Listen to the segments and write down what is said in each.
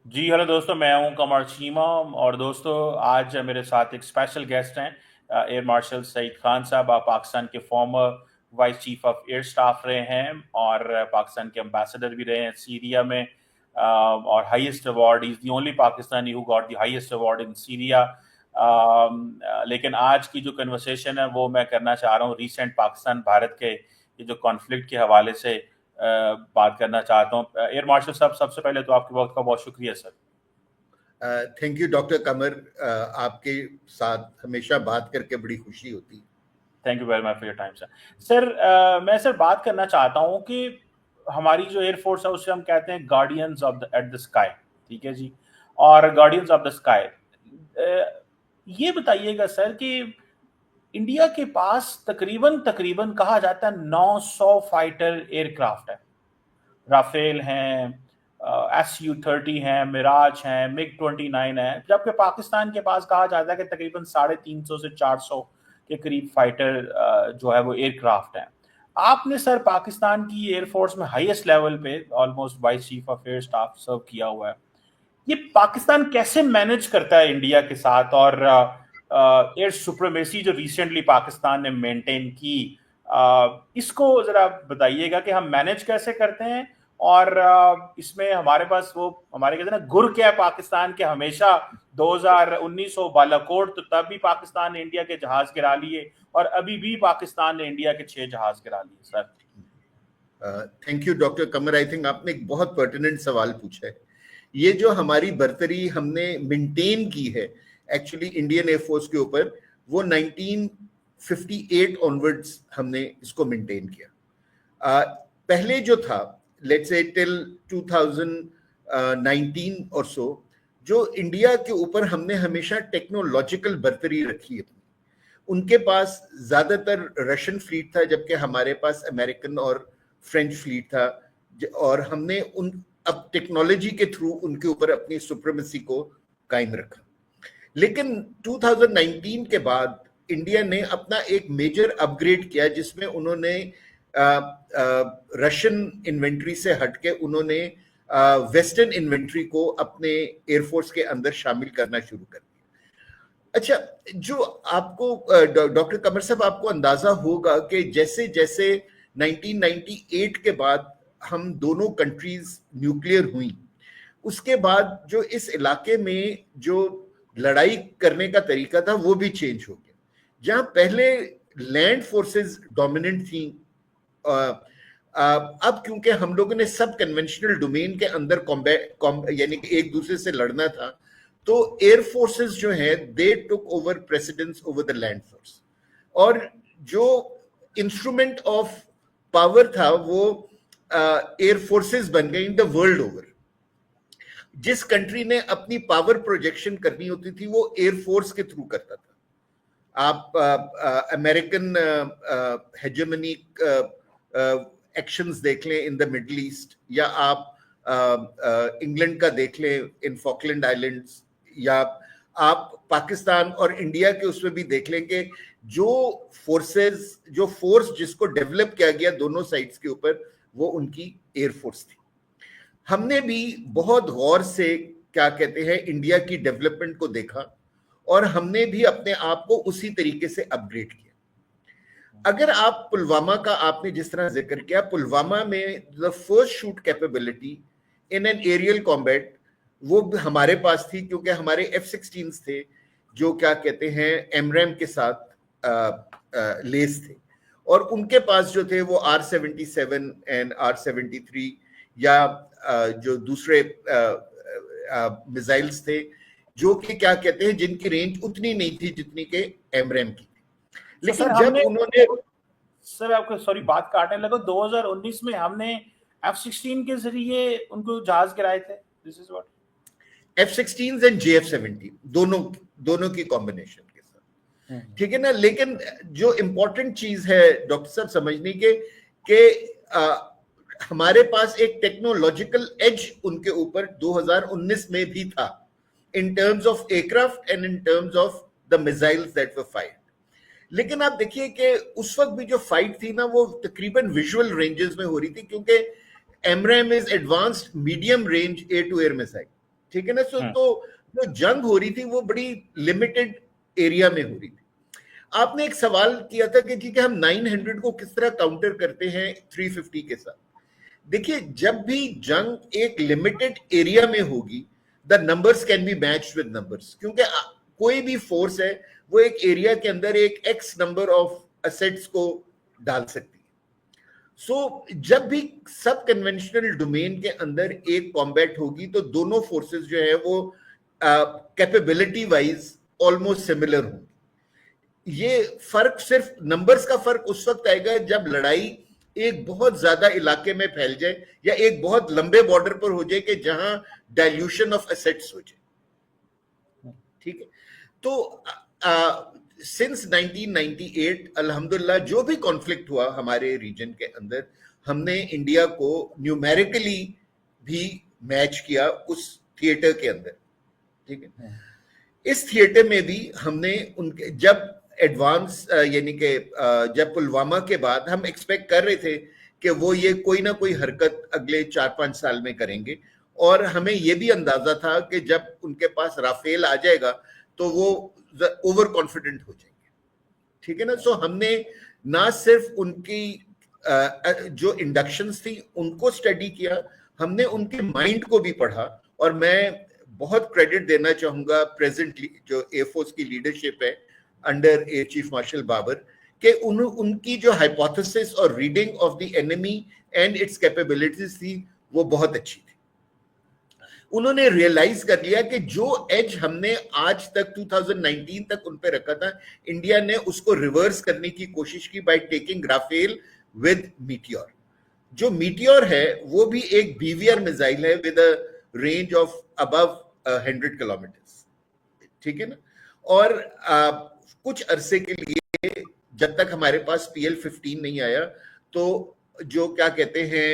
जी hello दोस्तों, मैं हूं कमर चीमा। और दोस्तों, आज मेरे साथ एक स्पेशल गेस्ट हैं, एयर मार्शल सईद खान साहब। आप पाकिस्तान के farmer vice chief of air staff रहे हैं और पाकिस्तान के एम्बेसडर भी रहे हैं सीरिया में। और highest award, is the only Pakistani who got the highest award in Syria. लेकिन आज की जो कन्वर्सेशन है वो मैं करना चाह रहा हूँ रिसेंट पाकिस्तान भारत के ये जो कॉन्फ्लिक्ट के हवाले से बात करना चाहता हूँ। एयर मार्शल साहब, सबसे पहले तो आपके वक्त का बहुत शुक्रिया सर। थैंक यू डॉक्टर कमर। आपके साथ हमेशा बात करके बड़ी खुशी होती है। Thank you very much for your time sir. Sir, मैं सर बात करना चाहता हूँ कि हमारी जो एयरफोर्स है उसे हम कहते हैं guardians of the at the sky. ठीक है जी। और गार्डियंस ऑफ द स्काई, ये बताइएगा सर कि इंडिया के पास तकरीबन तकरीबन कहा जाता है 900 फाइटर एयरक्राफ्ट है। राफेल हैं, SU-30 हैं, मिराज हैं, MiG-29 है, जबकि पाकिस्तान के पास कहा जाता है कि तकरीबन 350 से 400 के करीब फाइटर जो है वो एयरक्राफ्ट हैं। आपने सर पाकिस्तान की एयरफोर्स में हाईएस्ट लेवल पे almost vice chief of air staff serve किया हुआ है। ये पाकिस्तान कैसे मैनेज करता है इंडिया के साथ, और एयर सुप्रीमेसी जो रिसेंटली पाकिस्तान ने मेंटेन की, इसको जरा बताइएगा कि हम मैनेज कैसे करते हैं। और इसमें हमारे पास वो हमारे कहते हैं ना गुर क्या है पाकिस्तान के, हमेशा 2019 हो बालाकोट तो तब भी पाकिस्तान ने इंडिया के जहाज गिरा लिए, और अभी भी पाकिस्तान ने इंडिया के 6 जहाज गिरा लिए sir. Thank you doctor Qamar. I think आपने एक बहुत पर्टिनेंट सवाल पूछा है। ये जो हमारी बर्तरी हमने मेंटेन की है एक्चुअली इंडियन एयरफोर्स के ऊपर, वो 1958 ऑनवर्ड्स हमने इसको मेंटेन किया। पहले जो था, लेट्स से टिल 2019 और सो, जो इंडिया के ऊपर हमने हमेशा टेक्नोलॉजिकल बर्तरी रखी है। उनके पास ज्यादातर रशियन फ्लीट था, जबकि हमारे पास अमेरिकन और फ्रेंच फ्लीट था। और हमने उन अब टेक्नोलॉजी के थ्रू उनके ऊपर अपनी सुप्रीमेसी को कायम रखा। लेकिन 2019 के बाद इंडिया ने अपना एक मेजर अपग्रेड किया, जिसमें उन्होंने रशियन इन्वेंट्री से हटके उन्होंने वेस्टर्न इन्वेंट्री को अपने एयरफोर्स के अंदर शामिल करना शुरू कर दिया। अच्छा, जो आपको डॉक्टर कमर साहब, आपको अंदाजा होगा कि जैसे जैसे 1998 के बाद हम दोनों कंट्रीज न्यूक्लियर हुई, उसके बाद जो इस इलाके में जो लड़ाई करने का तरीका था वो भी चेंज हो गया। जहां पहले लैंड फोर्सेस डोमिनेंट थी, अब क्योंकि हम लोगों ने सब कन्वेंशनल डोमेन के अंदर कॉम्बैट यानी कि एक दूसरे से लड़ना था, तो एयर फोर्सेस जो है they took over precedence over the land force. और जो इंस्ट्रूमेंट ऑफ पावर था वो एयर फोर्सेस बन गई इन द वर्ल्ड ओवर। जिस कंट्री ने अपनी पावर प्रोजेक्शन करनी होती थी वो एयरफोर्स के थ्रू करता था। आप अमेरिकन हेजेमनिक एक्शंस देख लें इन द मिडल ईस्ट, या आप इंग्लैंड का देख लें इन फॉकलैंड आइलैंड्स, या आप पाकिस्तान और इंडिया के उसमें भी देख लें कि जो फोर्स जिसको डेवलप किया गया दोनों साइड्स के ऊपर, वो उनकी एयरफोर्स थी। हमने भी बहुत गौर से क्या कहते हैं इंडिया की डेवलपमेंट को देखा, और हमने भी अपने आप को उसी तरीके से अपग्रेड किया। अगर आप पुलवामा का आपने जिस तरह जिक्र किया, पुलवामा में the first shoot capability in an aerial combat वो हमारे पास थी, क्योंकि हमारे F-16 थे जो क्या कहते हैं एमरैम के साथ लेस थे, और उनके पास जो थे वो R-77 एंड R-73 या जो दूसरे मिसाइल्स थे, जो कि क्या कहते हैं जिनकी रेंज उतनी नहीं थी जितनी के एमरैम की थी। लेकिन जब उन्होंने, सर आपको सॉरी बात काटने लगा, 2019 में हमने F-16 के जरिए उनको जहाज गिराए थे। This is what F-16 and JF-17 दोनों की कॉम्बिनेशन के साथ, ठीक है ना। लेकिन जो इंपॉर्टेंट चीज है डॉक्टर साहब समझने के हमारे पास एक टेक्नोलॉजिकल एज उनके ऊपर 2019 में भी था, in terms of aircraft and in terms of the missiles that were fired. लेकिन आप देखिए कि उस वक्त भी जो फाइट थी ना, वो तकरीबन विजुअल रेंजेस में हो रही थी, क्योंकि AMRAAM is advanced medium range air to air missile. ठीक है ना। तो जो जंग हो रही थी वो बड़ी लिमिटेड एरिया में हो रही थी। आपने एक सवाल किया था कि जी कि हम 900 को किस तरह काउंटर करते हैं 350 के साथ। देखिए, जब भी जंग एक लिमिटेड एरिया में होगी, the numbers can be matched with numbers, क्योंकि कोई भी फोर्स है वो एक एरिया के अंदर एक एक्स नंबर ऑफ असेट्स को डाल सकती है। सो जब भी सब कन्वेंशनल डोमेन के अंदर एक कॉम्बैट होगी तो दोनों फोर्सेस जो है वो कैपेबिलिटी वाइज ऑलमोस्ट सिमिलर होंगी। ये फर्क, सिर्फ नंबर्स का फर्क उस वक्त आएगा जब लड़ाई एक बहुत ज्यादा इलाके में फैल जाए या एक बहुत लंबे बॉर्डर पर हो जाए कि जहां डाइल्यूशन ऑफ एसेट्स हो जाए। ठीक है। तो सिंस 1998 अल्हम्दुलिल्लाह जो भी कॉन्फ्लिक्ट हुआ हमारे रीजन के अंदर, हमने इंडिया को न्यूमेरिकली भी मैच किया उस थिएटर के अंदर। ठीक है। इस थिएटर में भी हमने उनके जब एडवांस यानी कि जब पुलवामा के बाद हम एक्सपेक्ट कर रहे थे कि वो ये कोई ना कोई हरकत अगले 4-5 साल में करेंगे, और हमें ये भी अंदाजा था कि जब उनके पास राफेल आ जाएगा तो वो ओवर कॉन्फिडेंट हो जाएंगे। ठीक है ना। सो हमने ना सिर्फ उनकी जो इंडक्शंस थी उनको स्टडी किया, हमने उनके माइंड को भी पढ़ा। और मैं बहुत क्रेडिट देना चाहूंगा प्रेजेंटली जो एयरफोर्स की लीडरशिप है under air chief marshal Babar, कि उनकी जो हाइपोथेसिस और reading of the enemy and its capabilities थी वो बहुत अच्छी थी। उन्होंने रियलाइज कर लिया कि जो एज हमने आज तक 2019 तक उन पे रखा था, इंडिया ने उसको रिवर्स करने की कोशिश की by taking Rafale with Meteor. जो मीटियोर है वो भी एक बीवीआर मिसाइल है with a range of above 100 kilometres. ठीक है ना। और कुछ अरसे के लिए जब तक हमारे पास PL-15 नहीं आया तो जो क्या कहते हैं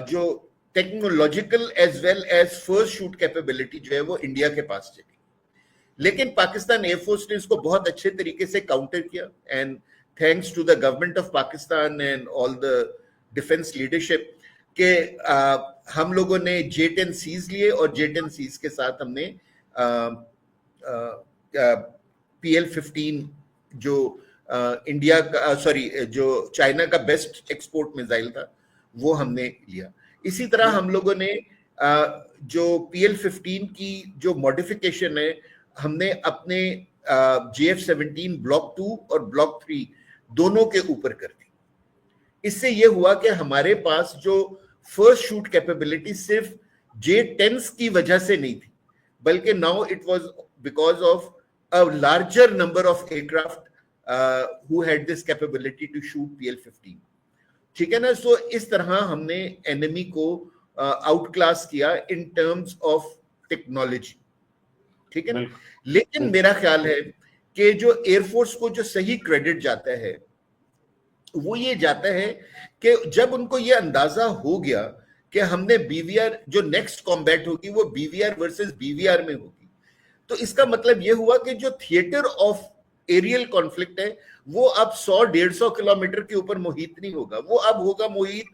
जो technological as well as first shoot capability जो है वो इंडिया के पास चली, लेकिन पाकिस्तान एयरफोर्स ने इसको बहुत अच्छे तरीके से काउंटर किया। And thanks to the government of Pakistan and all the defence leadership के हम लोगों ने J-10 सीज लिए, और J-10 सीज के साथ हमने PL-15 जो इंडिया का जो चाइना का बेस्ट एक्सपोर्ट मिसाइल था वो हमने लिया। इसी तरह हम लोगों ने जो PL-15 की जो मॉडिफिकेशन है हमने अपने JF-17 ब्लॉक 2 और ब्लॉक 3 दोनों के ऊपर कर दी। इससे ये हुआ कि हमारे पास जो फर्स्ट शूट कैपेबिलिटी सिर्फ J-10s की वजह से नहीं थी, बल्कि now it was because of a larger number of aircraft who had this capability to shoot PL-15। ठीक है ना। सो इस तरह हमने एनिमी को आउट क्लास किया इन टर्म्स ऑफ टेक्नोलॉजी। ठीक है ना। लेकिन मेरा ख्याल है कि जो एयरफोर्स को जो सही क्रेडिट जाता है वो ये जाता है कि जब उनको ये अंदाजा हो गया कि हमने बीवीआर, जो नेक्स्ट कॉम्बैट होगी वो बीवीआर वर्सेस बीवीआर में होगी, तो इसका मतलब ये हुआ कि जो थिएटर ऑफ एरियल कॉन्फ्लिक्ट है वो अब 100-150 किलोमीटर के ऊपर मुहित नहीं होगा, वो अब होगा मुहित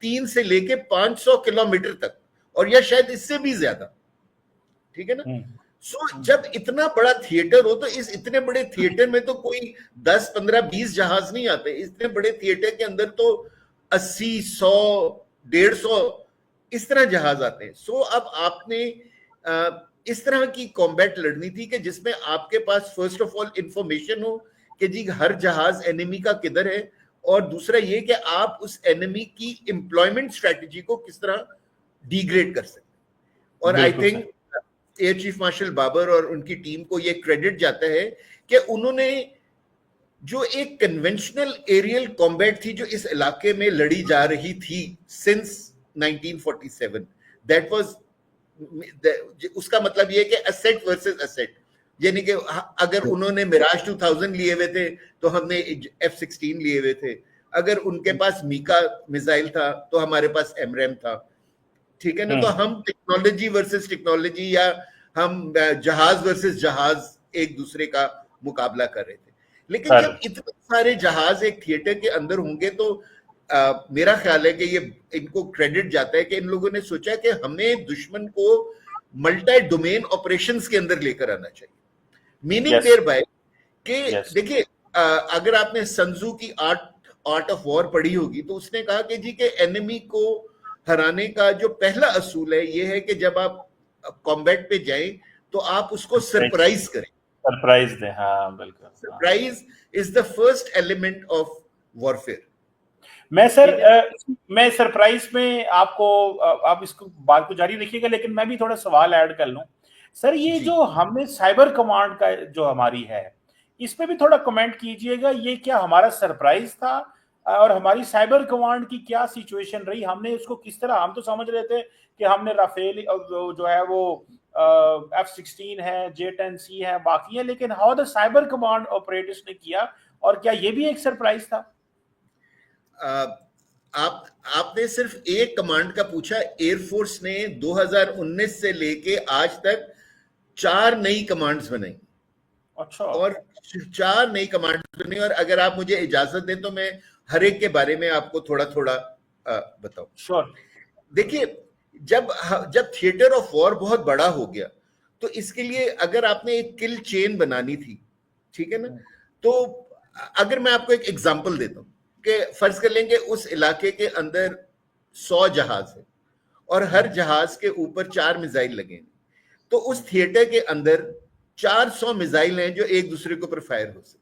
3 से लेके 500 किलोमीटर तक, और या शायद इससे भी ज्यादा। ठीक है ना। सो जब इतना बड़ा थिएटर हो तो इस इतने बड़े थिएटर में तो कोई 10, 15, 20 जहाज नहीं आते। इतने बड़े थिएटर के अंदर तो 80, 100, 150 इस तरह जहाज आते हैं। सो अब आपने इस तरह की कॉम्बैट लड़नी थी कि जिसमें आपके पास फर्स्ट ऑफ ऑल इंफॉर्मेशन हो कि जी हर जहाज एनिमी का किधर है, और दूसरा ये कि आप उस एनिमी की एम्प्लॉयमेंट स्ट्रेटजी को किस तरह डिग्रेड कर सकते। और I think air chief marshal Babar और उनकी टीम को ये क्रेडिट जाता है कि उन्होंने जो एक कन्वेंशनल एरियल कॉम्बैट थी जो इस इलाके में लड़ी जा रही थी सिंस 1947, दैट वाज, उसका मतलब ये कि एसेट वर्सेस एसेट, यानी कि अगर उन्होंने मिराज 2000 लिए हुए थे तो हमने F-16 लिए हुए थे, अगर उनके पास मीका मिसाइल था तो हमारे पास एमरैम था। ठीक है ना। तो हम टेक्नोलॉजी वर्सेस टेक्नोलॉजी या हम जहाज वर्सेस जहाज एक दूसरे का मुकाबला कर रहे थे। लेकिन जब इतने सारे जहाज एक थिएटर के अंदर होंगे तो मेरा ख्याल है कि ये इनको क्रेडिट जाता है कि इन लोगों ने सोचा कि हमें दुश्मन को मल्टी डोमेन ऑपरेशंस के अंदर लेकर आना चाहिए, मीनिंग देयर बाय कि देखिए अगर आपने संजू की आर्ट ऑफ वॉर पढ़ी होगी तो उसने कहा कि जी के एनिमी को हराने का जो पहला असूल है ये है कि जब आप कॉम्बैट पे जाएं तो आप उसको सरप्राइज करें, सरप्राइज दें। हाँ बिल्कुल, surprise is the first element of warfare. मैं सरप्राइज में आपको, आप इसको बात को जारी रखिएगा, लेकिन मैं भी थोड़ा सवाल ऐड कर लूं सर। ये जो हमने साइबर कमांड का जो हमारी है, इस पे भी थोड़ा कमेंट कीजिएगा। ये क्या हमारा सरप्राइज था और हमारी साइबर कमांड की क्या सिचुएशन रही? हमने उसको किस तरह, हम तो समझ रहे थे कि हमने राफेल जो है वो F-16 है, J-10C है, बाकी है, लेकिन how the cyber command operators ने किया, और क्या ये भी एक सरप्राइज था? आपने सिर्फ एक कमांड का पूछा। एयरफोर्स ने 2019 से लेके आज तक 4 नई कमांड्स बनाई। अच्छा। और 4 नई कमांड्स बनी, और अगर आप मुझे इजाजत दें तो मैं हर एक के बारे में आपको थोड़ा थोड़ा बताऊं। श्योर। देखिए, जब थिएटर ऑफ वॉर बहुत बड़ा हो गया तो इसके लिए अगर आपने एक किल चेन बनानी थी, ठीक है ना, तो अगर मैं आपको एक एग्जांपल देता हूं कि फर्ज कर लेंगे उस इलाके के अंदर 100 जहाज है और हर जहाज के ऊपर 4 मिसाइल लगे हैं, तो उस थिएटर के अंदर 400 मिसाइल हैं जो एक दूसरे के ऊपर फायर हो सकते।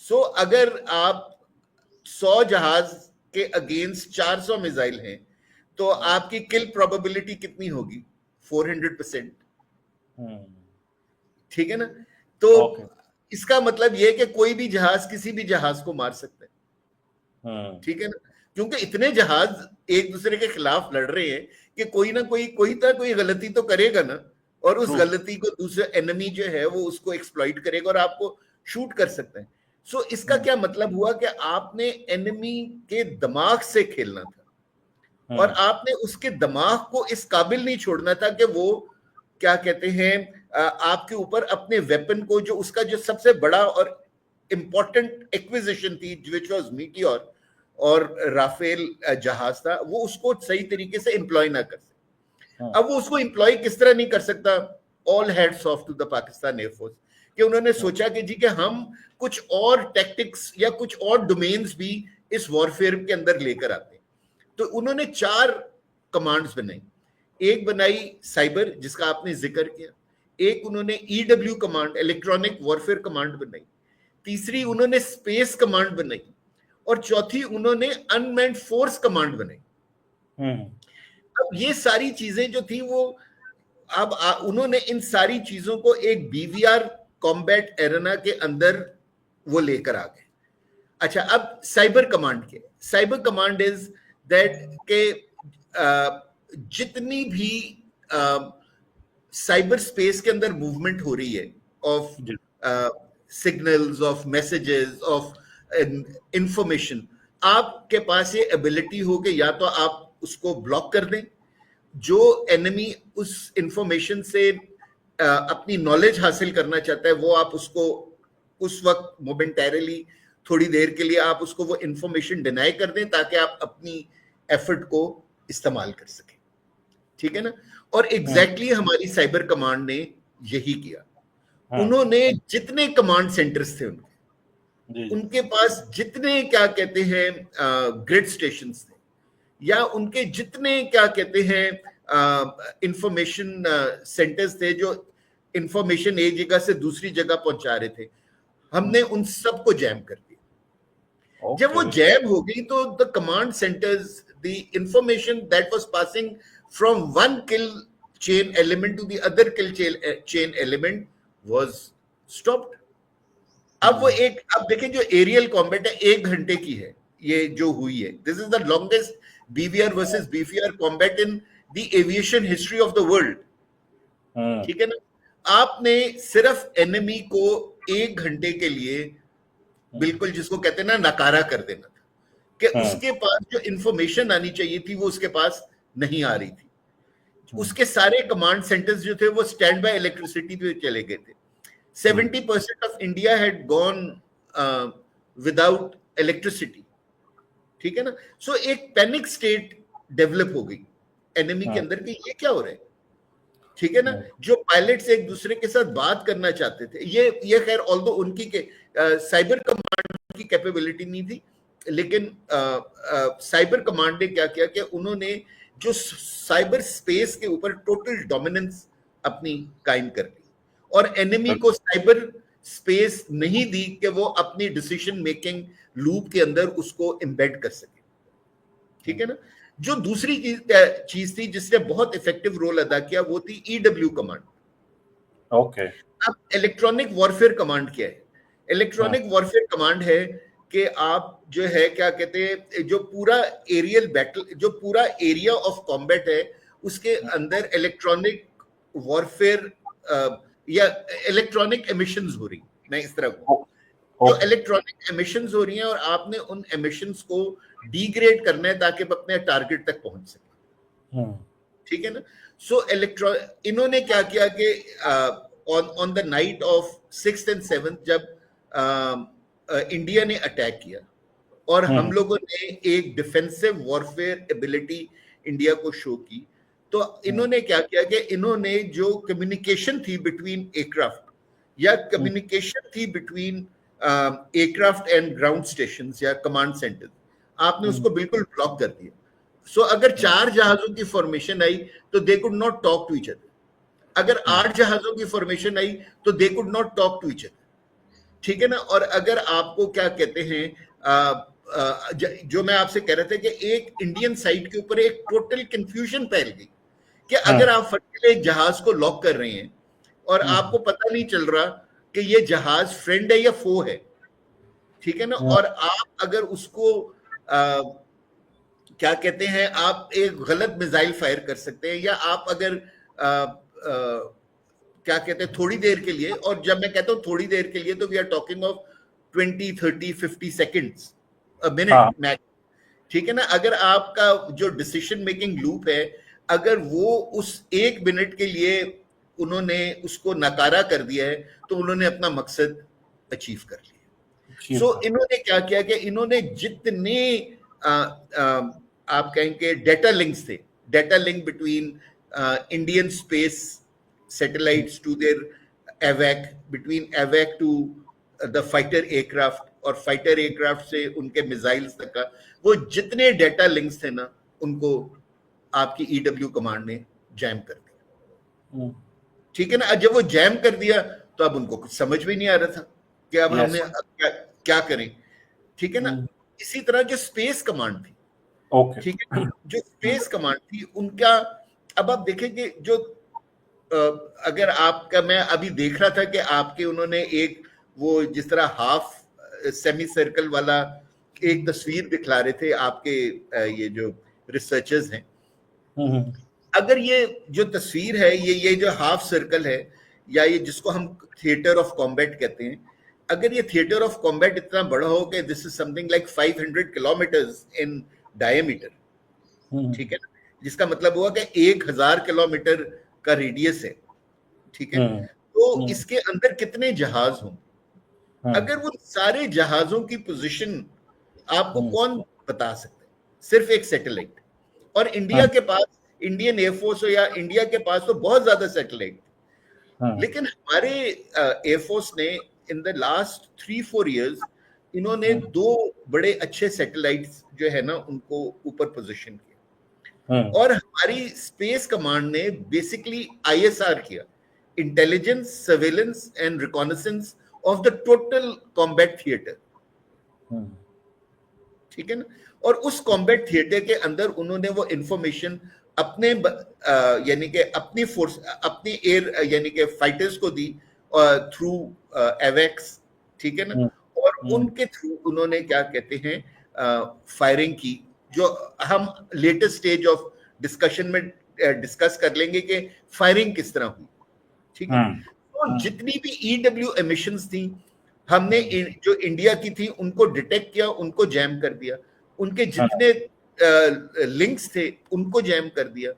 सो अगर आप 100 जहाज के अगेंस्ट 400 मिसाइल हैं तो आपकी किल प्रोबेबिलिटी कितनी होगी? 400%। ठीक है ना? तो इसका मतलब यह है कि कोई भी जहाज किसी भी जहाज को मार सकता है। ठीक है ना? क्योंकि इतने जहाज एक दूसरे के खिलाफ लड़ रहे हैं कि कोई ना कोई गलती तो करेगा ना, और उस गलती को दूसरा एनिमी जो है वो उसको एक्सप्लॉइट करेगा और आपको शूट कर सकता है। सो इसका क्या मतलब हुआ कि आपने एनिमी के दिमाग से खेलना था और आपने उसके दिमाग को इस काबिल नहीं छोड़ना था कि वो क्या कहते हैं आपके ऊपर अपने वेपन को, जो उसका जो सबसे बड़ा और इंपॉर्टेंट एक्विजिशन थी विच वाज मीटियोर और राफेल जहाज था, वो उसको सही तरीके से एम्प्लॉय ना कर सके। अब वो उसको एम्प्लॉय किस तरह नहीं कर सकता? All heads off to the Pakistan air force कि उन्होंने सोचा कि जी कि हम कुछ और टैक्टिक्स या कुछ और डोमेन्स भी इस वॉरफेयर के अंदर लेकर आते हैं। तो उन्होंने 4 कमांड्स बनाई। एक बनाई साइबर, जिसका आपने जिक्र किया। एक उन्होंने EW command, electronic warfare command बनाई। तीसरी उन्होंने स्पेस कमांड बनाई, और चौथी उन्होंने अनमैन्ड फोर्स कमांड बनाई। अब ये सारी चीजें जो थी वो अब उन्होंने इन सारी चीजों को एक बीवीआर कॉम्बैट एरेना के अंदर वो लेकर आ गए। अच्छा, अब साइबर कमांड के, साइबर कमांड इज दैट के जितनी भी साइबर स्पेस के अंदर मूवमेंट हो रही है of signals, of messages, of information, आपके पास ये एबिलिटी हो कि या तो आप उसको ब्लॉक कर दें, जो एनिमी उस इंफॉर्मेशन से अपनी नॉलेज हासिल करना चाहता है वो आप उसको उस वक्त मोमेंटरीली थोड़ी देर के लिए आप उसको वो इंफॉर्मेशन डिनाई कर दें ताकि आप अपनी एफर्ट को इस्तेमाल कर सकें। ठीक है ना? और एग्जैक्टली हमारी साइबर कमांड ने यही किया। उन्होंने जितने कमांड सेंटर्स थे उनके पास जितने क्या कहते हैं ग्रिड स्टेशंस थे, या उनके जितने क्या कहते हैं इंफॉर्मेशन सेंटर्स थे जो इंफॉर्मेशन एक जगह से दूसरी जगह पहुंचा रहे थे, हमने उन सबको जैम कर दिया। जब वो जैम हो गई तो the command centres, the information that was passing from one kill chain element to the other kill chain element was stopped. अब वो अब देखें, जो एरियल कॉम्बैट है 1 घंटे की है ये जो हुई है। This is the longest BVR versus BVR combat in the aviation history of the world. ठीक है ना? आपने सिर्फ एनिमी को 1 घंटे के लिए बिल्कुल, जिसको कहते हैं ना, नकारा कर देना था कि उसके पास जो इंफॉर्मेशन आनी चाहिए थी वो उसके पास नहीं आ रही थी। उसके सारे कमांड सेंटर्स जो थे वो स्टैंड बाय इलेक्ट्रिसिटी पे चले गए थे। 70% of India had gone without electricity. ठीक है ना। सो एक पैनिक स्टेट डेवलप हो गई एनिमी के अंदर कि ये क्या हो रहा है, ठीक है ना। जो पायलट्स एक दूसरे के साथ बात करना चाहते थे, ये खैर ऑल्दो उनकी के साइबर कमांड की कैपेबिलिटी नहीं थी, लेकिन साइबर कमांड ने क्या किया कि उन्होंने जो साइबर स्पेस के ऊपर टोटल डोमिनेंस अपनी कायम कर ली और एनिमी को साइबर स्पेस नहीं दी कि वो अपनी डिसीजन मेकिंग लूप के अंदर उसको एम्बेड कर सके, ठीक है ना। जो दूसरी चीज थी जिसने बहुत इफेक्टिव रोल अदा किया वो थी ईडब्ल्यू कमांड। ओके। अब इलेक्ट्रॉनिक वॉरफेयर कमांड क्या है? इलेक्ट्रॉनिक वॉरफेयर कमांड है कि आप जो है क्या कहते हैं, जो पूरा एरियल बैटल, जो पूरा एरिया ऑफ कॉम्बैट है उसके अंदर इलेक्ट्रॉनिक वॉरफेयर या इलेक्ट्रॉनिक एमिशंस हो रही, मैं इस तरह को जो इलेक्ट्रॉनिक एमिशंस हो रही हैं और आपने उन एमिशंस को डिग्रेड करना है ताकि आप अपने टारगेट तक पहुंच सके, ठीक है ना। सो इन्होंने क्या किया कि on the night of 6th and 7th जब इंडिया ने अटैक किया और हम लोगों ने एक डिफेंसिव वॉरफेयर एबिलिटी इंडिया को शो की, तो इन्होंने क्या किया कि इन्होंने जो कम्युनिकेशन थी बिटवीन एयरक्राफ्ट या कम्युनिकेशन थी between aircraft and ground station या कमांड सेंटर, आपने उसको बिल्कुल ब्लॉक कर दिया। सो अगर 4 जहाजों की फॉर्मेशन आई तो they could not talk to each other, अगर 8 जहाजों की फॉर्मेशन आई तो they could not talk to each other, ठीक है ना। और अगर आपको क्या कहते हैं जो मैं आपसे कह रहा था कि एक इंडियन साइड के ऊपर एक टोटल कंफ्यूजन फैल गई कि अगर आप फट एक जहाज को लॉक कर रहे हैं और आपको पता नहीं चल रहा कि ये जहाज फ्रेंड है या फो है, ठीक है ना। और आप अगर उसको क्या कहते हैं, आप एक गलत मिसाइल फायर कर सकते हैं, या आप अगर क्या कहते हैं थोड़ी देर के लिए, और जब मैं कहता हूं थोड़ी देर के लिए तो we are talking of 20, 30, 50 seconds a minute max, ठीक है ना। अगर आपका जो डिसीजन मेकिंग लूप है अगर वो उस 1 मिनट के लिए उन्होंने उसको नकारा कर दिया है तो उन्होंने अपना मकसद अचीव कर लिया। सो इन्होंने क्या किया कि इन्होंने जितने आप कहेंगे डेटा लिंक्स थे, data link between Indian space satellites to their एवैक, बिटवीन एवैक टू द फाइटर एयरक्राफ्ट और फाइटर एयरक्राफ्ट से उनके मिसाइल्स तक का, वो जितने डेटा लिंक्स थे ना उनको आपकी ईडब्ल्यू कमांड ने जैम कर दिया, ठीक है ना। जब वो जैम कर दिया तो अब उनको कुछ समझ भी नहीं आ रहा था कि अब हमने क्या करें, ठीक है ना। इसी तरह जो स्पेस कमांड थी, ठीक है, जो स्पेस कमांड थी उनका, अब आप देखेंगे जो अगर आपका, मैं अभी देख रहा था कि आपके उन्होंने एक वो जिस तरह हाफ सेमी सर्कल वाला एक तस्वीर दिखला रहे थे आपके ये जो रिसर्चर्स हैं, अगर ये जो तस्वीर है ये जो हाफ सर्कल है या ये जिसको हम थिएटर ऑफ कॉम्बैट कहते हैं, अगर ये थिएटर ऑफ कॉम्बैट इतना बड़ा हो कि this is something like 500 kilometres in diameter, ठीक है ना, जिसका मतलब हुआ कि 1000 किलोमीटर का रेडियस है, ठीक है। तो इसके अंदर कितने जहाज हों, अगर वो सारे जहाजों की पोजीशन आपको कौन बता सकता है? सिर्फ एक सैटेलाइट। और इंडिया के पास, इंडियन एयरफोर्स हो या इंडिया के पास तो बहुत ज्यादा सैटेलाइट, लेकिन हमारे एयरफोर्स ने इन द लास्ट 3-4 इयर्स इन्होंने 2 बड़े अच्छे सैटेलाइट्स जो है ना उनको ऊपर पोजीशन किया, और हमारी स्पेस कमांड ने बेसिकली ISR किया, intelligence, surveillance and reconnaissance of the total combat theatre, ठीक है ना। और उस कॉम्बैट थिएटर के अंदर उन्होंने वो इंफॉर्मेशन अपने यानी कि अपनी फोर्स, अपनी एयर यानी कि फाइटर्स को दी थ्रू एवेक्स, ठीक है ना। और उनके थ्रू उन्होंने क्या कहते हैं फायरिंग की, जो हम लेटेस्ट स्टेज ऑफ डिस्कशन में डिस्कस कर लेंगे कि फायरिंग किस तरह हुई, ठीक है। तो जितनी भी ईडब्ल्यू एमिशंस थी हमने जो इंडिया की थी उनको डिटेक्ट किया, उनको जैम कर दिया, उनके जितने लिंक्स थे उनको जैम कर दिया,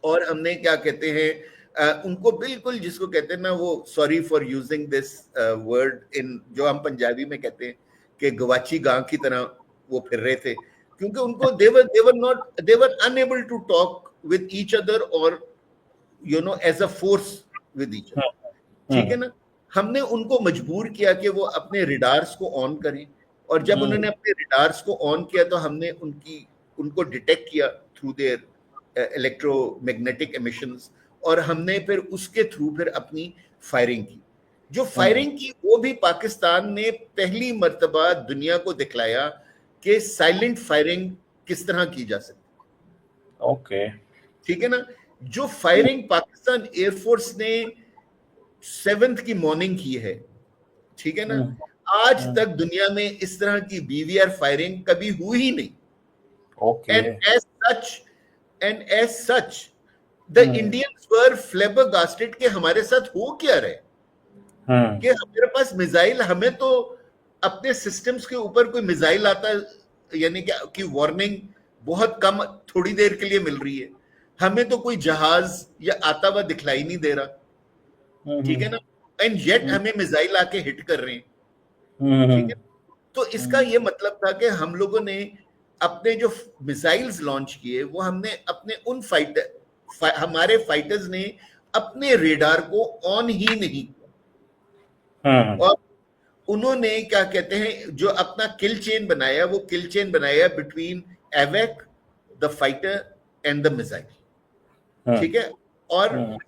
और हमने क्या कहते हैं उनको बिल्कुल, जिसको कहते हैं ना वो, sorry for using this word in, जो हम पंजाबी में कहते हैं कि गवाची गां की तरह वो फिर रहे थे, क्योंकि उनको they were unable to talk with each other or as a force with each other. ठीक है ना? हमने उनको मजबूर किया कि वो अपने रिडार्स को ऑन करें, और जब उन्होंने अपने रिडार्स को ऑन किया तो हमने उनको डिटेक्ट किया थ्रू देयर इलेक्ट्रोमैग्नेटिक एमिशंस, और हमने फिर उसके थ्रू फिर अपनी फायरिंग की। जो फायरिंग की वो भी पाकिस्तान ने पहली मर्तबा दुनिया को दिखलाया कि साइलेंट फायरिंग किस तरह की जा सकती। ओके, ठीक है ना? जो फायरिंग पाकिस्तान एयरफोर्स ने 7th की मॉर्निंग की है, ठीक है ना, आज तक दुनिया में इस तरह की बीवीआर फायरिंग कभी हुई ही नहीं। Okay, and as such the Indians were flabbergasted कि हमारे साथ हो क्या रहे, कि हमारे पास मिसाइल, हमें तो अपने सिस्टम्स के ऊपर कोई मिसाइल आता, यानी कि वार्निंग बहुत कम थोड़ी देर के लिए मिल रही है, हमें तो कोई जहाज या आता हुआ दिखलाई नहीं दे रहा। ठीक है ना? एंड येट हमें मिसाइल आके हिट कर रहे हैं। ठीक है? तो इसका ये मतलब था कि हम लोगों ने अपने जो मिसाइल्स लॉन्च किए वो हमने अपने हमारे फाइटर्स ने अपने रेडार को ऑन ही नहीं किया, और उन्होंने क्या कहते हैं जो अपना किल चेन बनाया, वो किल चेन बनाया between awake, the fighter and the missile. ठीक है? और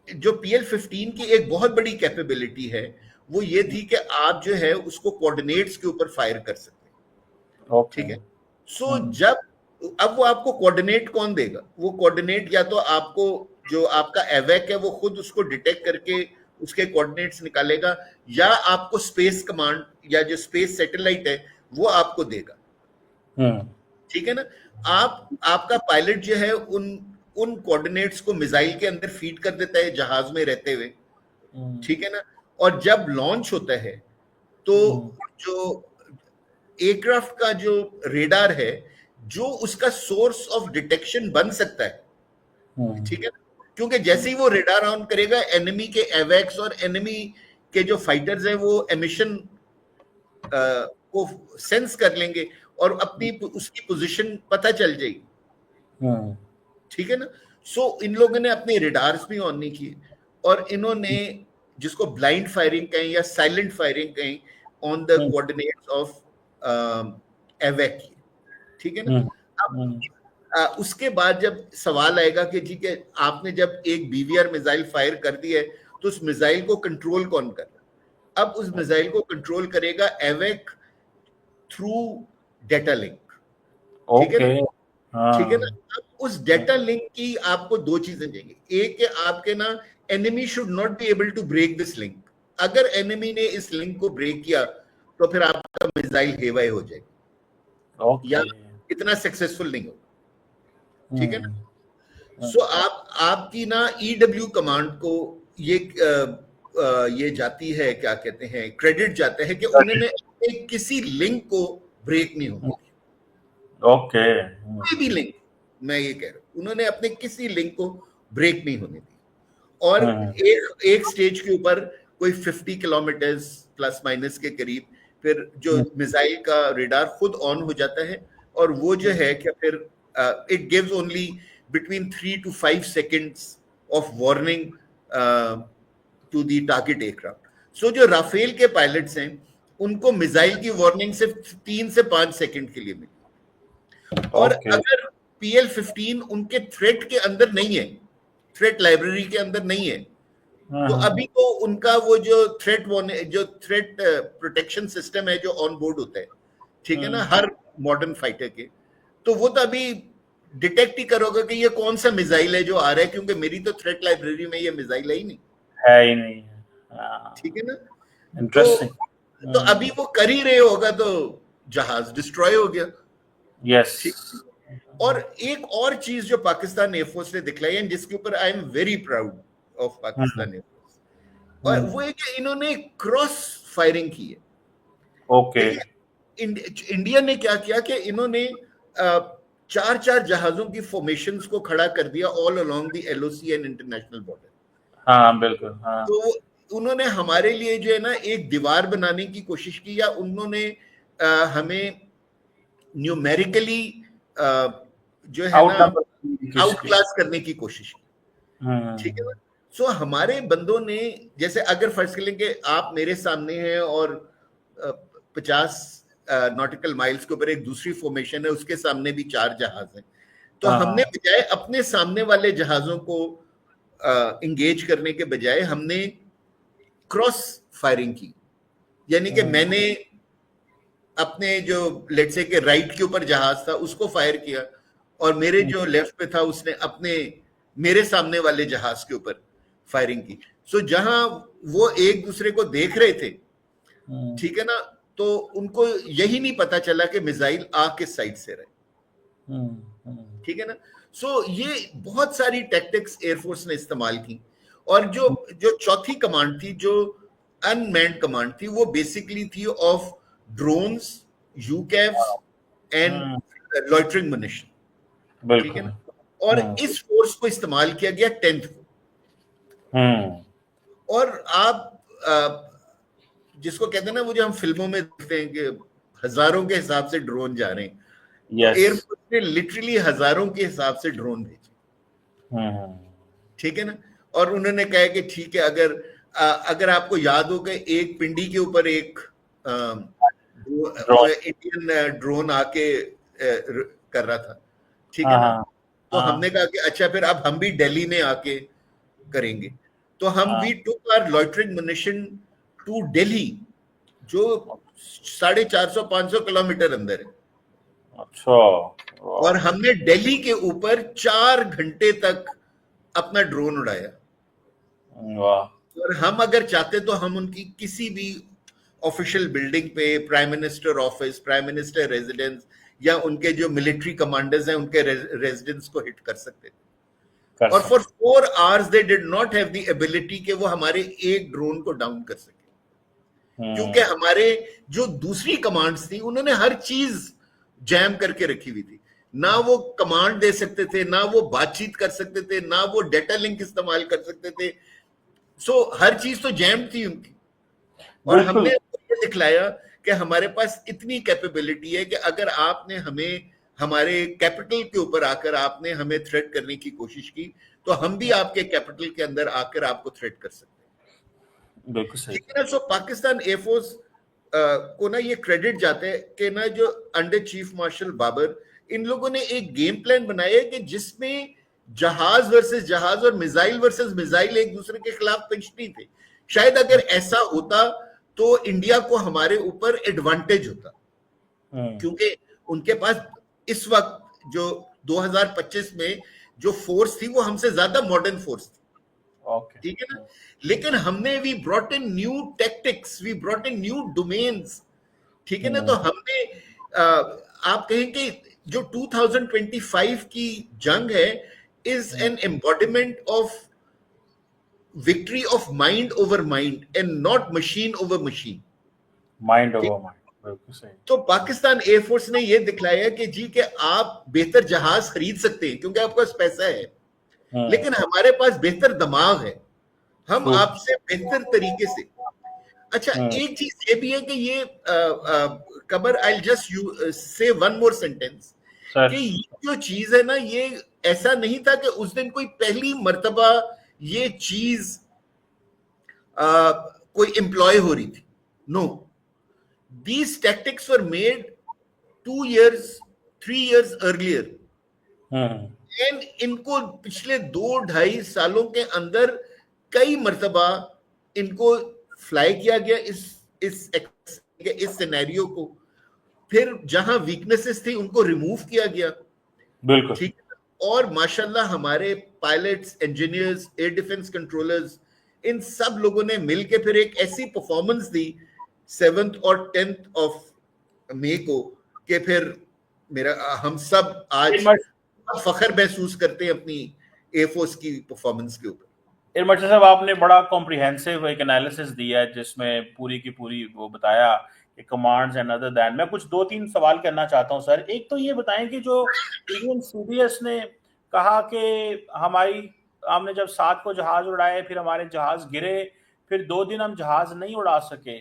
जो PL-15 की एक बहुत बड़ी कैपेबिलिटी है वो ये थी कि आप जो है उसको कोऑर्डिनेट्स के ऊपर फायर कर सकते हैं। ठीक है? सो अब वो आपको कोऑर्डिनेट कौन देगा? वो कोऑर्डिनेट या तो आपको जो आपका एवेक है वो खुद उसको डिटेक्ट करके उसके कोऑर्डिनेट्स निकालेगा, या आपको स्पेस कमांड या जो स्पेस सैटेलाइट है वो आपको देगा। ठीक है ना? आपका पायलट जो है उन कोऑर्डिनेट्स को मिसाइल के अंदर फीड कर देता है जहाज में रहते हुए। ठीक है ना? और जब लॉन्च होता है तो जो एयरक्राफ्ट का जो रेडार है, जो उसका सोर्स ऑफ डिटेक्शन बन सकता है, ठीक है ना, क्योंकि जैसे ही वो रेडार ऑन करेगा एनिमी के एवेक्स और एनिमी के जो फाइटर्स हैं वो एमिशन को सेंस कर लेंगे और अपनी उसकी पोजीशन पता चल जाएगी। ठीक है ना? सो इन लोगों ने अपने रेडार्स भी ऑन नहीं किए, और इन्होंने जिसको ब्लाइंड फायरिंग कहें या साइलेंट फायरिंग कहें on the coordinates of awake की। ठीक है ना? अब उसके बाद जब सवाल आएगा कि जी के आपने जब एक बीवीआर मिसाइल फायर कर दी है तो उस मिसाइल को कंट्रोल कौन कर रहा है? अब उस मिसाइल को कंट्रोल करेगा एवेक थ्रू डेटा लिंक। ठीक है ना? ठीक है ना? अब उस डेटा लिंक की आपको दो चीजें चाहिए। एक है आपके ना enemy should not be able to break this link. अगर एनिमी ने इस लिंक को ब्रेक किया तो फिर आपका मिसाइल हेवाई हो जाएगा, या इतना सक्सेसफुल नहीं होगा। ठीक है ना? सो आपकी ना EW कमांड को ये जाती है, क्या कहते हैं, क्रेडिट जाता है कि उन्होंने किसी लिंक को ब्रेक नहीं होने दिया। ओके, कोई भी लिंक, मैं ये कह रहा हूं, उन्होंने अपने किसी लिंक को ब्रेक नहीं होने दी। और एक स्टेज के ऊपर कोई 50 किलोमीटर प्लस माइनस के करीब फिर जो मिसाइल का रेडार खुद ऑन हो जाता है, और वो जो है कि फिर it gives only between 3 to 5 seconds of warning to the target aircraft. So जो राफेल के पायलट्स हैं उनको मिसाइल की वार्निंग सिर्फ 3 से 5 सेकंड के लिए मिली। और अगर PL-15 उनके थ्रेट के अंदर नहीं है, थ्रेट लाइब्रेरी के अंदर नहीं है, तो अभी तो उनका वो जो थ्रेट प्रोटेक्शन सिस्टम है जो ऑन बोर्ड होता है, ठीक है ना, हर मॉडर्न फाइटर के, तो वो तो अभी डिटेक्ट ही करोगे कि ये कौन सा मिसाइल है जो आ रहा है, क्योंकि मेरी तो थ्रेट लाइब्रेरी में ये मिसाइल है ही नहीं। ठीक है ना? तो अभी वो कर ही रहे होगा तो जहाज डिस्ट्रॉय हो गया। यस। और एक और चीज जो पाकिस्तान एयरफोर्स ने दिखलाई है, जिसके ऊपर I am very proud of Pakistan air force, और वो है कि इन्होंने क्रॉस फायरिंग की है। ओके। इंडिया ने क्या किया कि इन्होंने 4 जहाजों की फॉर्मेशंस को खड़ा कर दिया all along the LOC and international border. हाँ, बिल्कुल। हाँ। तो उन्होंने हमारे लिए जो है ना एक दीवार बनाने की कोशिश की, या उन्होंने हमें न्यूमेरिकली जो है ना आउट आउट क्लास करने की कोशिश की, ठीक है ना। सो हमारे बंदों ने, जैसे अगर फर्ज कर लेंगे आप मेरे सामने हैं और 50 नॉटिकल माइल्स के ऊपर एक दूसरी फॉर्मेशन है, उसके सामने भी 4 जहाज हैं, तो हमने बजाय अपने सामने वाले जहाजों को इंगेज करने के बजाय हमने क्रॉस फायरिंग की, यानी कि मैंने अपने जो लेट्स से के राइट के ऊपर जहाज था उसको फायर किया, और मेरे जो लेफ्ट पे था उसने अपने मेरे सामने वाले जहाज के ऊपर फायरिंग की। सो जहां वो एक दूसरे को देख रहे थे, ठीक है ना, तो उनको यही नहीं पता चला कि मिसाइल आ किस साइड से रहे, ठीक है ना। सो ये बहुत सारी टैक्टिक्स एयरफोर्स ने इस्तेमाल की, और जो जो चौथी कमांड थी, जो अनमैन्ड कमांड थी, वो बेसिकली थी of drones, UCAVs and loitering munition, ठीक है बिल्कुल। ना। और इस फोर्स को इस्तेमाल किया गया 10th को, और आप जिसको कहते हैं ना, वो जो हम फिल्मों में देखते हैं कि हजारों के हिसाब से ड्रोन जा रहे हैं, तो यस। एयरफोर्स ने लिटरली हजारों के हिसाब से ड्रोन भेजे, ठीक है ना। और उन्होंने कहा कि ठीक है, अगर आपको याद हो कि एक पिंडी के ऊपर एक इंडियन ड्रोन आके कर रहा था, ठीक है ना, तो हमने कहा कि अच्छा फिर अब हम भी दिल्ली में आके करेंगे, तो हम we took our loitering munition to Delhi, जो 450-500 किलोमीटर अंदर है, अच्छा। और हमने दिल्ली के ऊपर 4 घंटे तक अपना ड्रोन उड़ाया, और हम अगर चाहते तो हम उनकी किसी भी ऑफिशियल बिल्डिंग पे, prime minister office, prime minister residence, या उनके जो मिलिट्री कमांडर्स हैं उनके रेजिडेंस को हिट कर सकते थे, और for 4 hours they did not have the ability कि वो हमारे एक ड्रोन को डाउन कर सके, क्योंकि हमारे जो दूसरी कमांड्स थी उन्होंने हर चीज जैम करके रखी हुई थी, ना वो कमांड दे सकते थे, ना वो बातचीत कर सकते थे, ना वो डेटा लिंक इस्तेमाल कर सकते थे। सो हर चीज तो जैम थी उनकी, और हमने ये दिखलाया कि हमारे पास इतनी कैपेबिलिटी है कि अगर आपने हमें हमारे कैपिटल के ऊपर आकर आपने हमें थ्रेट करने की कोशिश की, तो हम भी आपके कैपिटल के अंदर आकर आपको थ्रेट कर सकते हैं, बिल्कुल सही। ठीक है ना। सो पाकिस्तान एयरफोर्स को ना ये क्रेडिट जाता है कि ना जो अंडर चीफ मार्शल बाबर, इन लोगों ने एक गेम प्लान बनाया है कि जिसमें जहाज वर्सेस जहाज और मिसाइल वर्सेस मिसाइल एक दूसरे के खिलाफ पिच नहीं थे। शायद अगर ऐसा होता तो इंडिया को हमारे ऊपर एडवांटेज होता, क्योंकि उनके पास इस वक्त जो 2025 में जो फोर्स थी वो हमसे ज्यादा मॉडर्न फोर्स थी, ठीक है ना। लेकिन हमने we brought in new tactics, we brought in new domains, ठीक है ना। तो हमने आप कहें कि जो 2025 की जंग है is an embodiment of victory of mind over mind and not machine over machine, mind over mind, बिल्कुल सही। तो पाकिस्तान एयरफोर्स ने यह दिखलाया कि जी कि आप बेहतर जहाज खरीद सकते हैं क्योंकि आपके पास पैसा है, लेकिन हमारे पास बेहतर दिमाग है, हम आपसे बेहतर तरीके से। अच्छा, एक चीज ये भी है कि ये कमर, आई जस्ट यू से वन मोर सेंटेंस, कि ये जो चीज है ना, ये ऐसा नहीं था कि उस दिन कोई पहली मर्तबा ये चीज कोई एम्प्लॉय हो रही थी। No, these tactics were made 2 years 3 years earlier, and इनको पिछले 2-2.5 सालों के अंदर कई मर्तबा इनको फ्लाई किया गया इस सिनेरियो को, फिर जहां वीकनेसेस थी उनको रिमूव किया गया, बिल्कुल ठीक है। और माशाल्लाह हमारे pilots, engineers, air defence controllers, इन सब लोगों ने मिलकर फिर एक ऐसी परफॉर्मेंस दी 7th और 10th ऑफ मई को कि फिर मेरा हम सब आज फख्र महसूस करते हैं अपनी एयरफोर्स की परफॉर्मेंस के ऊपर। इरमर्चन साहब, आपने बड़ा कॉम्प्रिहेंसिव एक एनालिसिस दिया है जिसमें पूरी की पूरी वो बताया कि कमांड्स एंड अदर दैन। मैं कुछ 2-3 सवाल करना चाहता हूं सर। एक तो ये बताएं कि जो इंडियन सीडीएस ने कहा कि हमने जब 7 को जहाज उड़ाए, फिर हमारे जहाज गिरे, फिर 2 दिन हम जहाज नहीं उड़ा सके,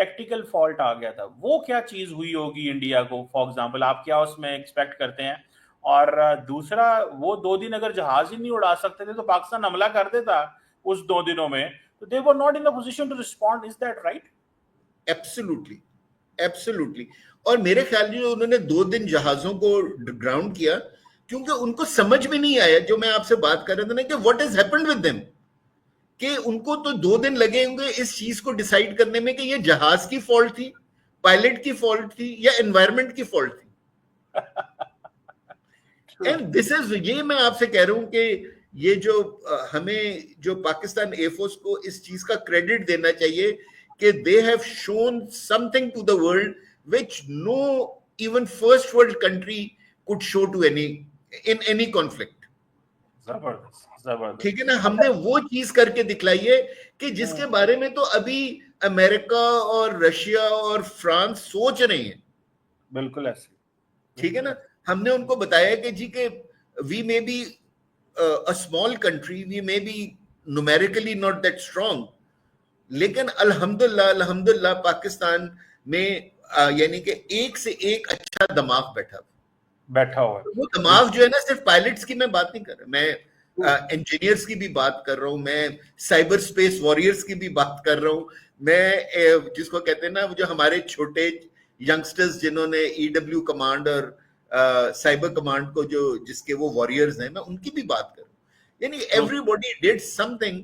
टेक्निकल फॉल्ट आ गया था, वो क्या चीज हुई होगी इंडिया को, फॉर एग्जांपल आप क्या उसमें एक्सपेक्ट करते हैं? और दूसरा, वो 2 दिन अगर जहाज ही नहीं उड़ा सकते थे तो पाकिस्तान हमला कर देता उस 2 दिनों में, तो they were not in a position to respond, is that right? Absolutely, absolutely. और मेरे ख्याल में उन्होंने 2 दिन जहाजों को ग्राउंड किया क्योंकि उनको समझ में नहीं आया, जो मैं आपसे बात कर रहा था ना, कि what has happened with them, कि उनको तो 2 दिन लगे होंगे इस चीज को डिसाइड करने में कि ये जहाज की फॉल्ट थी, पायलट की फॉल्ट थी, या एनवायरमेंट की फॉल्ट थी। एंड दिस इज, ये मैं आपसे कह रहा हूं कि ये जो हमें जो पाकिस्तान एयरफोर्स को इस चीज का क्रेडिट देना चाहिए कि they have shown something to the world which no even first world country could show to any in any conflict. जबरदस्त, जबरदस्त। ठीक है ना, हमने वो चीज करके दिखलाई है कि जिसके बारे में तो अभी अमेरिका और रशिया और फ्रांस सोच रहे हैं। बिल्कुल ऐसे। ठीक है ना, हमने उनको बताया कि जी के we may be a small country, we may be numerically not that strong, लेकिन अल्हम्दुलिल्लाह अल्हम्दुलिल्लाह पाकिस्तान में यानी कि एक से एक अच्छा दिमाग बैठा हुआ है। वो दिमाग जो है ना, सिर्फ पायलट्स की मैं बात नहीं कर रहा, मैं इंजीनियर्स की भी बात कर रहा हूँ, मैं साइबर स्पेस वॉरियर्स की भी बात कर रहा हूँ, मैं जिसको कहते हैं ना, जो हमारे छोटे यंगस्टर्स जिन्होंने ईडब्ल्यू कमांड और साइबर कमांड को जो जिसके वो वॉरियर्स हैं, मैं उनकी भी बात कर रहा हूँ। यानी everybody did something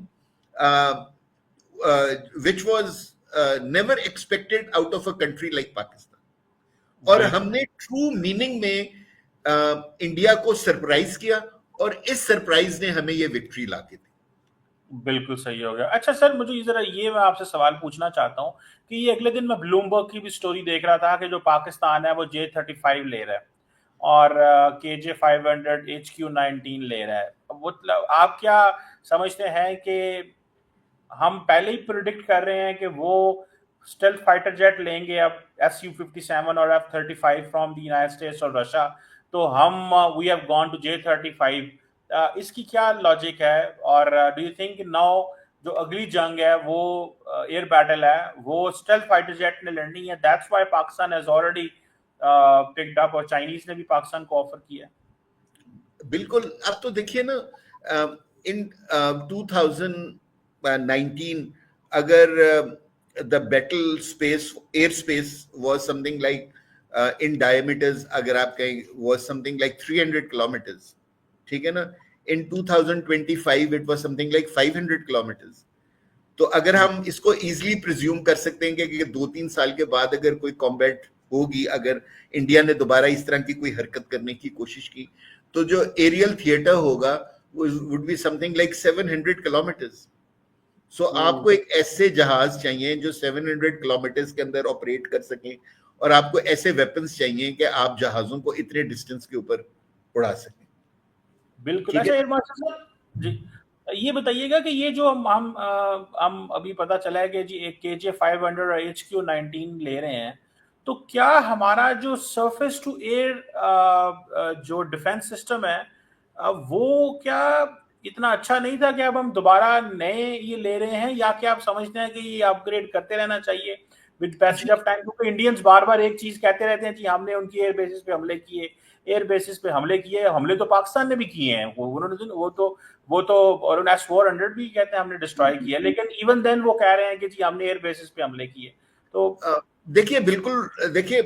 which was never expected out of a country like Pakistan. और हमने ट्रू मीनिंग में इंडिया को सरप्राइज किया, और इस सरप्राइज ने हमें ये विक्ट्री ला के दी। बिल्कुल सही हो गया। अच्छा सर, मुझे जरा ये मैं आपसे सवाल पूछना चाहता हूँ कि ये अगले दिन मैं ब्लूमबर्ग की भी स्टोरी देख रहा था कि जो पाकिस्तान है वो J-35 ले रहा है और KJ-500 HQ-19 ले रहा है। मतलब आप क्या समझते हैं कि हम पहले ही प्रिडिक्ट कर रहे हैं कि वो स्टेल्थ फाइटर जेट लेंगे अब Su-57 और F-35 from the United states और रशिया, तो हम we have gone to J-35? इसकी क्या लॉजिक है? और डू यू थिंक नाउ जो अगली जंग है वो एयर बैटल है, वो स्टेल्थ फाइटर जेट ने लड़नी है, that's why Pakistan has already picked up, और चाइनीज ने भी पाकिस्तान को ऑफर किया? बिल्कुल। अब तो देखिए ना, इन 2019 अगर the battle space air space was something like in diameters, अगर आप कहें, वाज समथिंग लाइक 300 किलोमीटर्स, ठीक है ना, इन 2025 it was something like 500 kilometres. तो अगर हम इसको इजीली प्रिज्यूम कर सकते हैं कि 2-3 साल के बाद अगर कोई कॉम्बैट होगी, अगर इंडिया ने दोबारा इस तरह की कोई हरकत करने की कोशिश की, तो जो एरियल थिएटर होगा वो would be something like 700 kilometres. So आपको एक ऐसे जहाज चाहिए जो 700 किलोमीटर्स के अंदर ऑपरेट कर सके, और आपको ऐसे वेपन्स चाहिए कि आप जहाजों को इतने डिस्टेंस के ऊपर उड़ा सकें। बिल्कुल। अच्छा एयर मार्शल साहब जी, ये बताइएगा कि ये जो हम अभी पता चला है कि जी एक KJ-500 और HQ-19 ले रहे हैं, तो क्या हमारा जो सरफेस टू एयर जो डिफेंस सिस्टम है वो क्या इतना अच्छा नहीं था कि अब हम दोबारा नए ये ले रहे हैं, या क्या आप समझते हैं कि ये अपग्रेड करते रहना चाहिए विद पैसेज ऑफ टाइम? क्योंकि इंडियंस बार बार एक चीज कहते रहते हैं जी हमने उनकी एयर बेसिस पे हमले किए, एयर बेसिस पे हमले किए, हमले तो पाकिस्तान ने भी किए हैं, उन्होंने वो तो और S-400 भी कहते हैं हमने डिस्ट्रॉय किया, लेकिन इवन देन वो कह रहे हैं कि जी हमने एयर बेसिस पे हमले किए। तो देखिए, बिल्कुल देखिए,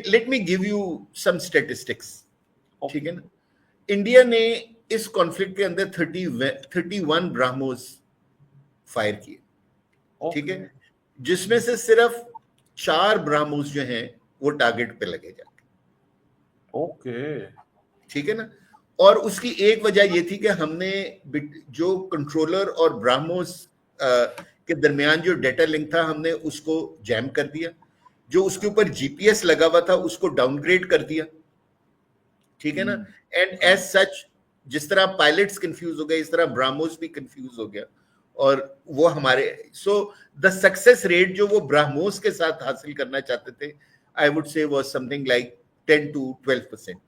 let me give you some statistics. ठीक है ना, इंडिया ने इस कॉन्फ्लिक्ट के अंदर 31 ब्राह्मोस फायर किए, ठीक है, जिसमें से सिर्फ 4 ब्राह्मोस जो हैं वो टारगेट पे लगे जाके। ओके, ठीक है ना, और उसकी एक वजह ये थी कि हमने जो कंट्रोलर और ब्राह्मोस के दरमियान जो डेटा लिंक था, हमने उसको जैम कर दिया। जो उसके ऊपर जीपीएस लगा हुआ था उसको डाउनग्रेड कर दिया। ठीक है ना, एंड एज सच जिस तरह पायलट्स कंफ्यूज हो गए, इस तरह ब्राह्मोस भी कंफ्यूज हो गया, और वो हमारे द सक्सेस रेट जो वो ब्राह्मोस के साथ हासिल करना चाहते थे, I would say was something like 10 to 12%।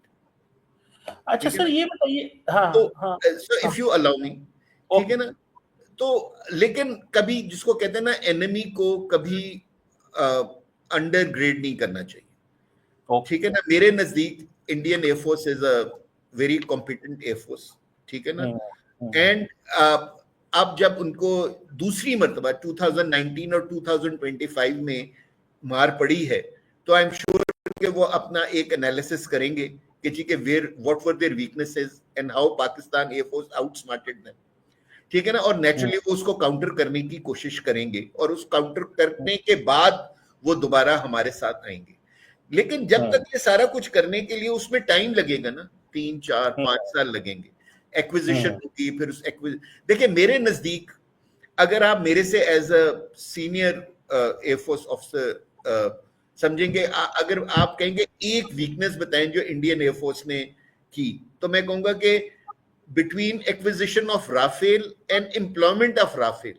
अच्छा सर ये बताइए, हाँ तो हाँ so if you allow me, ठीक है ना, तो लेकिन कभी जिसको कहते हैं ना, एनिमी को कभी अंडर ग्रेड नहीं करना चाहिए, ठीक है ना। मेरे नजदीक Indian air force is a very competent air force, ठीक है ना। एंड अब जब उनको दूसरी मर्तबा 2019 और 2025 में मार पड़ी है, तो आई एम श्योर कि वो अपना एक एनालिसिस करेंगे कि जी के where what were their weaknesses and how Pakistan air force outsmarted them, ठीक है ना। और नेचुरली वो उसको काउंटर करने की कोशिश करेंगे, और उस काउंटर करने के बाद वो दोबारा हमारे साथ आएंगे। लेकिन जब तक ये सारा कुछ करने के लिए उसमें टाइम लगेगा ना, 3 4 5 साल लगेंगे, एक्विजिशन होगी, फिर उस देखिए मेरे नजदीक, अगर आप मेरे से as a senior air force officer समझेंगे, अगर आप कहेंगे एक वीकनेस बताएं जो इंडियन एयरफोर्स ने की, तो मैं कहूंगा कि between acquisition of Rafale and employment of Rafale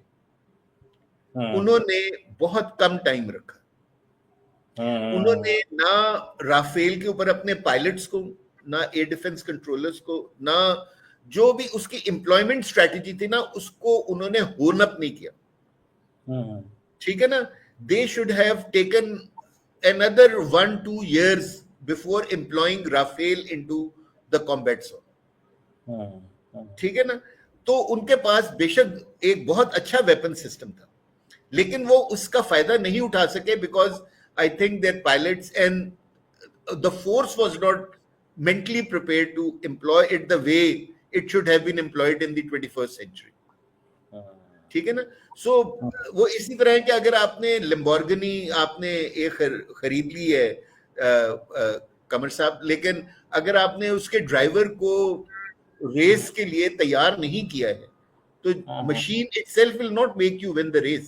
उन्होंने बहुत कम टाइम रखा। उन्होंने ना राफेल के ऊपर अपने पायलट्स को, ना एयर डिफेंस कंट्रोलर्स को, ना जो भी उसकी एम्प्लॉयमेंट स्ट्रेटेजी थी ना, उसको उन्होंने होन अप नहीं किया, ठीक है ना। They should have taken another 1-2 years before employing Rafale into the combat zone, ठीक है ना। तो उनके पास बेशक एक बहुत अच्छा वेपन सिस्टम था, लेकिन वो उसका फायदा नहीं उठा सके, because I think their pilots and the force was not mentally prepared to employ it the way it should have been employed in the 21st century, ठीक है ना। सो वो इसी तरह है कि अगर आपने लैम्बोर्गिनी आपने एक खरीद ली है कमर साहब, लेकिन अगर आपने उसके ड्राइवर को रेस के लिए तैयार नहीं किया है, तो machine itself will not make you win the race,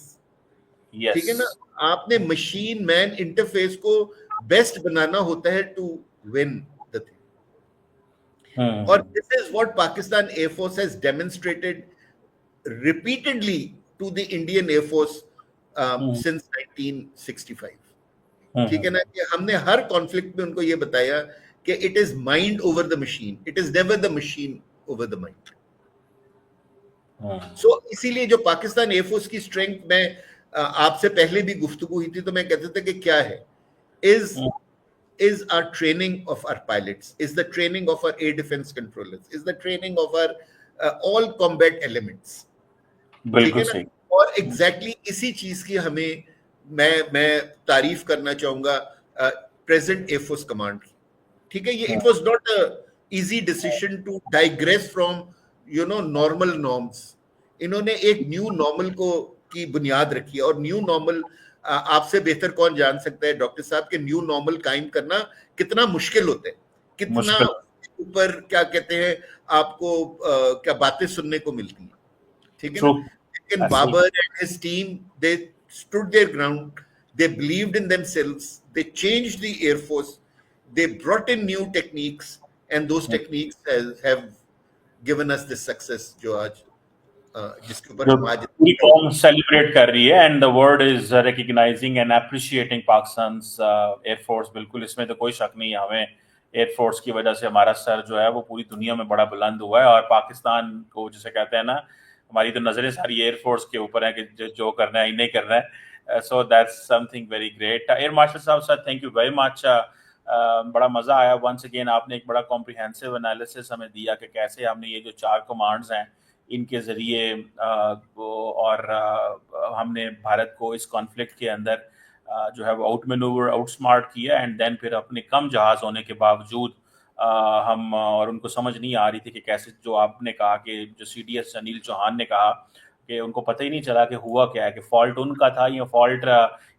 ठीक है ना। आपने मशीन मैन इंटरफेस को बेस्ट बनाना होता है टू विन द थिंग। और this is what Pakistan air force has demonstrated repeatedly to the Indian Air Force since 1965, ठीक है ना। कि हमने हर कॉन्फ्लिक्ट में उनको ये बताया कि it is mind over the machine, it is never the machine over the mind. So इसीलिए जो पाकिस्तान एयरफोर्स की स्ट्रेंथ, में आपसे पहले भी गुफ्तगू हुई थी, तो मैं कहता था कि क्या है, is our training of our pilots, is the training of our air defense controllers, is the training of our all combat elements, ठीक है ना। और एग्जैक्टली इसी चीज की हमें मैं तारीफ करना चाहूंगा प्रेजेंट एयरफोर्स कमांड की, ठीक है। ये it was not a easy decision to digress from normal norms. इन्होंने एक न्यू नॉर्मल को की बुनियाद रखी है, और न्यू नॉर्मल आपसे बेहतर कौन जान सकता है डॉक्टर साहब के न्यू नॉर्मल कायम करना कितना मुश्किल होता है, कितना ऊपर क्या कहते हैं आपको क्या बातें सुनने को मिलती हैं, ठीक है ना। लेकिन Babar and his team, they stood their ground, they believed in themselves, they changed the air force, they brought in new techniques, and those techniques have given us this success जो आज जिसके ऊपर हम आज पूरी कौम सेलिब्रेट कर रही है, and the world is recognising and appreciating Pakistan's air force. बिल्कुल इसमें तो कोई शक नहीं है, हमें एयरफोर्स की वजह से हमारा सर जो है वो पूरी दुनिया में बड़ा बुलंद हुआ है, और पाकिस्तान को जिसे कहते हैं ना, हमारी तो नजरें सारी एयरफोर्स के ऊपर है कि जो करना है नहीं करना है। So that's something very great. Air marshal साहब, sir thank you very much, बड़ा मजा आया। वंस अगेन आपने एक बड़ा कॉम्प्रिहेंसिव एनालिसिस हमें दिया कि कैसे हमने ये जो 4 कमांड्स हैं इनके जरिए और हमने भारत को इस कॉन्फ्लिक्ट के अंदर जो है वो आउट मैनूवर आउट स्मार्ट किया, एंड देन फिर अपने कम जहाज होने के बावजूद हम और उनको समझ नहीं आ रही थी कि कैसे, जो आपने कहा कि जो CDS अनिल चौहान ने कहा कि उनको पता ही नहीं चला कि हुआ क्या है, कि फॉल्ट उनका था या फॉल्ट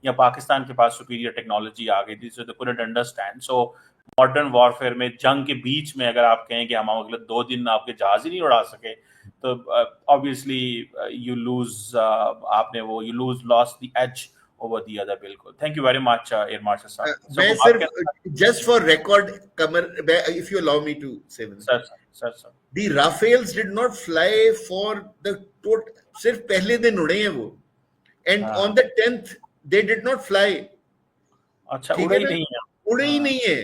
या पाकिस्तान के पास सुपीरियर टेक्नोलॉजी आ गई थी, so they couldn't understand. So modern warfare में, जंग के बीच में अगर आप कहें कि हम अगले 2 दिन आपके जहाज ही नहीं उड़ा सके, तो ऑब्वियसली यू लूज आपने वो you lose lost the edge over the other. बिल्कुल, thank you very much Air Marshal sir. मैं सिर्फ just for record, Kamar, if you allow me to say, sir the Rafales did not fly for the total, सिर्फ पहले दिन उड़े हैं वो, and on the 10th they did not fly। अच्छा, उड़े ही नहीं है, उड़े ही नहीं है,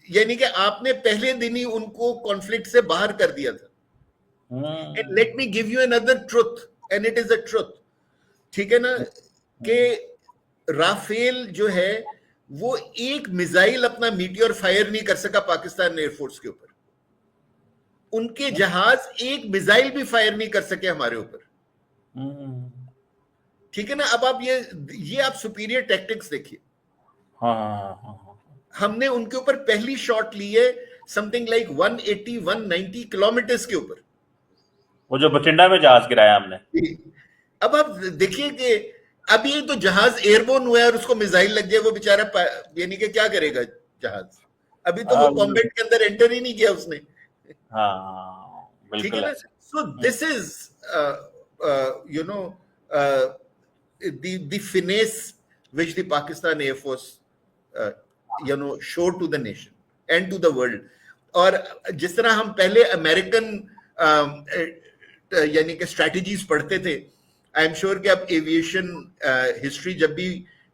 यानी कि आपने पहले दिन ही उनको कॉन्फ्लिक्ट से बाहर कर दिया था। And let me give you another truth, and it is a truth, ठीक है ना, कि राफेल जो है वो एक मिसाइल अपना मीटियोर फायर नहीं कर सका पाकिस्तान एयरफोर्स के ऊपर, उनके जहाज एक मिसाइल भी फायर नहीं कर सके हमारे ऊपर, ठीक है ना। अब आप ये आप सुपीरियर टैक्टिक्स देखिए। हमने उनके ऊपर पहली शॉट ली है समथिंग लाइक 180 190 किलोमीटर्स के ऊपर, वो जो बठिंडा में जहाज गिराया हमने। अब आप देखिए कि अब ये तो जहाज एयरबोर्न हुआ है और उसको मिसाइल लग जाए, वो बेचारा यानी कि क्या करेगा जहाज, अभी तो वो कॉम्बैट के अंदर एंटर ही नहीं किया उसने। ठीक है ना। So this is you know the finesse which the Pakistan Air Force showed to the nation and to the world. और जिस तरह हम पहले अमेरिकन यानी कि स्ट्रैटेजीज पढ़ते थे, आई एम श्योर कि अब एविएशन हिस्ट्री जब भी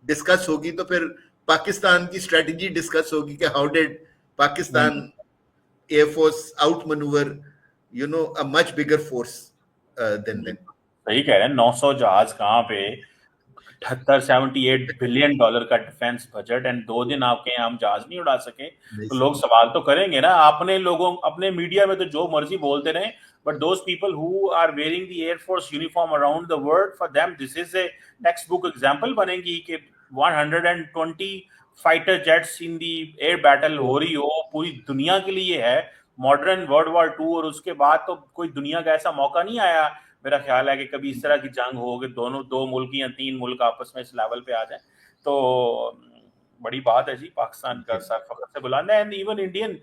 डिस्कस होगी तो फिर पाकिस्तान की स्ट्रैटेजी डिस्कस होगी कि how did Pakistan air force outmanoeuvre a much bigger force than then. सही कह रहे हैं, 900 जहाज कहाँ पे, 78 बिलियन डॉलर का डिफेंस बजट, एंड 2 दिन आपके यहाँ हम जहाज नहीं उड़ा सके, तो लोग सवाल तो करेंगे ना। आपने लोगों अपने मीडिया में तो जो मर्जी बोलते रहे, but those people who are wearing the air force uniform around the world, for them this is a textbook example बनेगी कि 120 fighter jets in the air battle हो रही हो, पूरी दुनिया के लिए है, मॉडर्न वर्ल्ड वॉर 2, और उसके बाद तो कोई दुनिया का ऐसा मौका नहीं आया मेरा ख्याल है कि कभी इस तरह की जंग हो कि दोनों 2 मुल्क या 3 मुल्क आपस में इस लेवल पे आ जाए। तो बड़ी बात है जी, पाकिस्तान का सर फखर से बुलंद है। एंड इवन इंडियन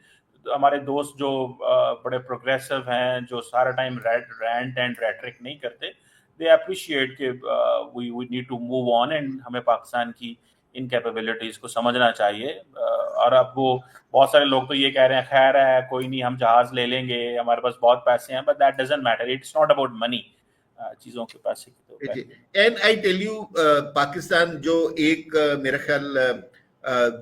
हमारे दोस्त जो बड़े प्रोग्रेसिव हैं, जो सारा टाइम रैंट एंड रेटरिक नहीं करते, दे अप्रिशिएट कि we need to move on, and हमें पाकिस्तान की इन कैपेबिलिटीज को समझना चाहिए। और अब वो बहुत सारे लोग तो ये कह रहे हैं खैर है कोई नहीं, हम जहाज ले लेंगे, हमारे पास बहुत पैसे हैं, but that doesn't matter, it's not about money, चीजों के पैसे की। And I tell you, Pakistan जो एक मेरा ख्याल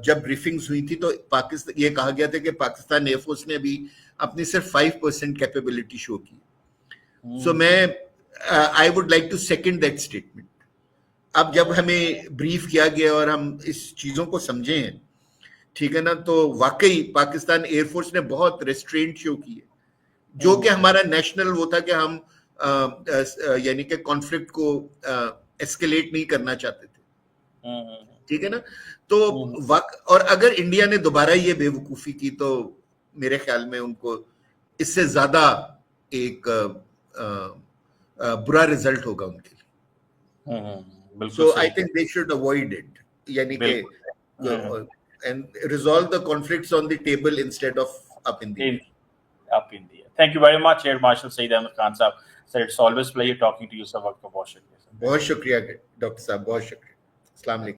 जब ब्रीफिंग्स हुई थी तो पाकिस्तान ये कहा गया था कि पाकिस्तान एयरफोर्स ने अभी अपनी सिर्फ 5% कैपेबिलिटी शो की। सो मैं I would like to second that statement. अब जब हमें ब्रीफ किया गया और हम इस चीजों को समझे हैं, ठीक है ना, तो वाकई पाकिस्तान एयरफोर्स ने बहुत रेस्ट्रेंट शो की है, जो कि हमारा नेशनल वो था कि हम यानी कि कॉन्फ्लिक्ट को एस्केलेट नहीं करना चाहते थे, ठीक है ना। तो और अगर इंडिया ने दोबारा ये बेवकूफी की तो मेरे ख्याल में उनको इससे ज्यादा एक बुरा रिजल्ट होगा उनके लिए। So I think they should avoid it, यानी कि and resolve the conflicts on the table instead of up in the air. Thank you very much, Air Marshal Saeed Ahmed Khan sahab. Sir, it's always pleasure talking to you, sir. बहुत शुक्रिया, doctor साहब, बहुत शुक्रिया। अस्सलाम वालेकुम।